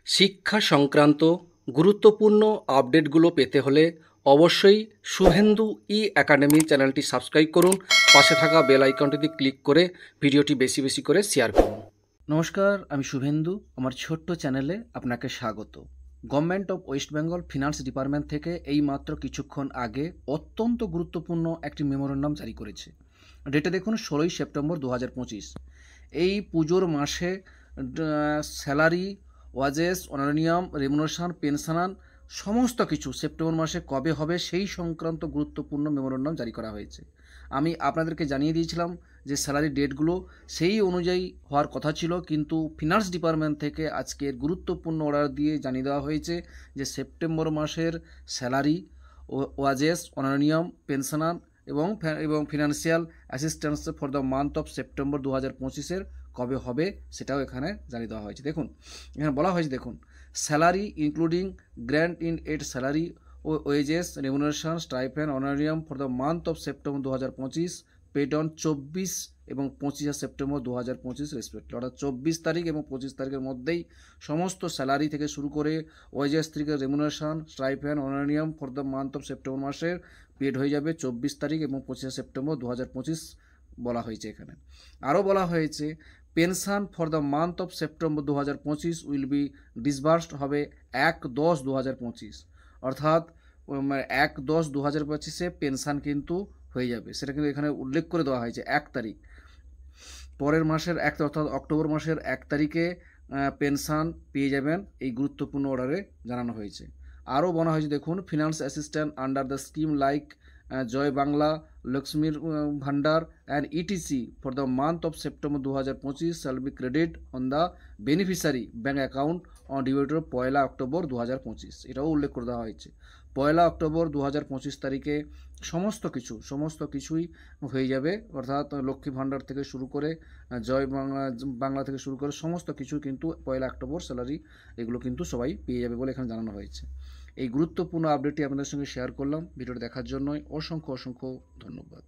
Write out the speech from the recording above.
শিক্ষা সংক্রান্ত গুরুত্বপূর্ণ আপডেটগুলো পেতে হলে অবশ্যই শুভেন্দু একাডেমি চ্যানেলটি সাবস্ক্রাইব করুন। পাশে থাকা বেল আইকনটিতে ক্লিক করে ভিডিওটি বেশি বেশি করে শেয়ার করুন। নমস্কার, আমি শুভেন্দু। আমার ছোট্ট চ্যানেলে আপনাকে স্বাগত। Government of West Bengal finance department থেকে এই মাত্র কিছুক্ষণ আগে অত্যন্ত গুরুত্বপূর্ণ একটি মেমোরেন্ডাম জারি করেছে। ডেটে দেখুন 16ই সেপ্টেম্বর 2025। এই পুজোর মাসে salary, wedges, honorarium, remuneration, pension সমস্ত কিছু সেপ্টেম্বর মাসে কবে হবে সেই সংক্রান্ত গুরুত্বপূর্ণ মেমোরেন্ডাম জারি করা হয়েছে। আমি আপনাদেরকে জানিয়ে দিয়েছিলাম যে স্যালারি ডেটগুলো সেই অনুযায়ী হওয়ার কথা ছিল, কিন্তু ফিনান্স ডিপার্টমেন্ট থেকে আজকের গুরুত্বপূর্ণ অর্ডার দিয়ে জানিয়ে দেওয়া হয়েছে যে সেপ্টেম্বর মাসের স্যালারি, ওয়াজেস, অনারিয়াম, পেনশন এবং financial assistance for the month of September 2025 কবে হবে সেটাও এখানে জানিয়ে দেওয়া হয়েছে। দেখুন এখানে বলা হয়েছে, দেখুন salary including grant in aid salary, wages, remuneration, stipend, honorarium for the month of September 2025 paid on 24 এবং 25 সেপ্টেম্বর 2025 রেসপেক্টিভ। অর্থাৎ 24 তারিখ এবং 25 তারিখের মধ্যেই সমস্ত স্যালারি থেকে শুরু করে ওয়েজেস থেকে remuneration, stipend, honorarium for the month of September মাসের পেড হয়ে যাবে 24 তারিখ এবং 25 সেপ্টেম্বর 2025 বলা হয়েছে। এখানে আরও বলা হয়েছে pension for the month of September 2025 will be disbursed হবে 1/10/2025। অর্থাৎ 1/10/2025 পেনশন কিন্তু হয়ে যাবে, সেটা কিন্তু এখানে উল্লেখ করে দেওয়া হয়েছে 1 তারিখ। পরের মাসের 1 অর্থাৎ অক্টোবর মাসের 1 তারিখে পেনশন পেয়ে যাবেন, এই গুরুত্বপূর্ণ অর্ডারে জানানো হয়েছে। আরও বলা হয়েছে, দেখুন finance assistant under the scheme like Joy Bangla, লক্ষ্মীর ভান্ডার and ETC for the month of September 2025 shall be credit on the beneficiary bank account on dated 1 October 2025। এটাও উল্লেখ করে দেওয়া হয়েছে 1 অক্টোবর 2025 তারিখে সমস্ত কিছুই হয়ে যাবে। অর্থাৎ লক্ষ্মী ভাণ্ডার থেকে শুরু করে জয় বাংলা থেকে শুরু করে সমস্ত কিছু কিন্তু 1 অক্টোবর স্যালারি এগুলো কিন্তু সবাই পেয়ে যাবে বলে এখানে জানানো হয়েছে। এই গুরুত্বপূর্ণ আপডেটটি আপনাদের সঙ্গে শেয়ার করলাম। ভিডিওটি দেখার জন্য অসংখ্য ধন্যবাদ।